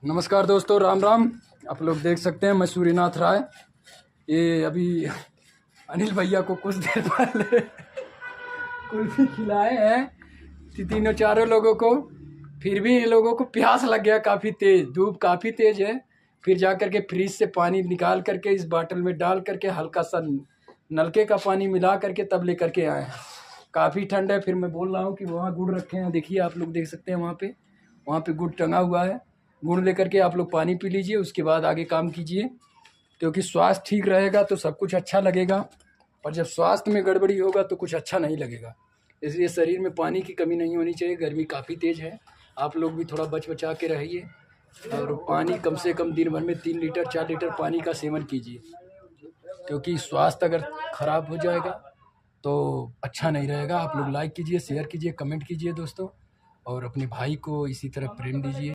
नमस्कार दोस्तों, राम राम। आप लोग देख सकते हैं मैं सूर्यनाथ राय। ये अभी अनिल भैया को कुछ देर पहले कुल्फी खिलाए हैं तीनों चारों लोगों को। फिर भी इन लोगों को प्यास लग गया, काफ़ी तेज़ धूप काफ़ी तेज़ है। फिर जा कर के फ्रिज से पानी निकाल करके इस बाटल में डाल करके हल्का सा नलके का पानी मिला करके तब ले करके आए हैं। काफ़ी ठंड है। फिर मैं बोल रहा हूँ कि वहाँ गुड़ रखे हैं, देखिए आप लोग देख सकते हैं वहाँ पे गुड़ टंगा हुआ है। गुड़ लेकर के आप लोग पानी पी लीजिए, उसके बाद आगे काम कीजिए, क्योंकि स्वास्थ्य ठीक रहेगा तो सब कुछ अच्छा लगेगा। और जब स्वास्थ्य में गड़बड़ी होगा तो कुछ अच्छा नहीं लगेगा। इसलिए शरीर में पानी की कमी नहीं होनी चाहिए। गर्मी काफ़ी तेज़ है, आप लोग भी थोड़ा बच बचा के रहिए। और पानी कम से कम दिन भर में 3 लीटर 4 लीटर पानी का सेवन कीजिए, क्योंकि स्वास्थ्य अगर ख़राब हो जाएगा तो अच्छा नहीं रहेगा। आप लोग लाइक कीजिए, शेयर कीजिए, कमेंट कीजिए दोस्तों, और अपने भाई को इसी तरह प्रेम दीजिए।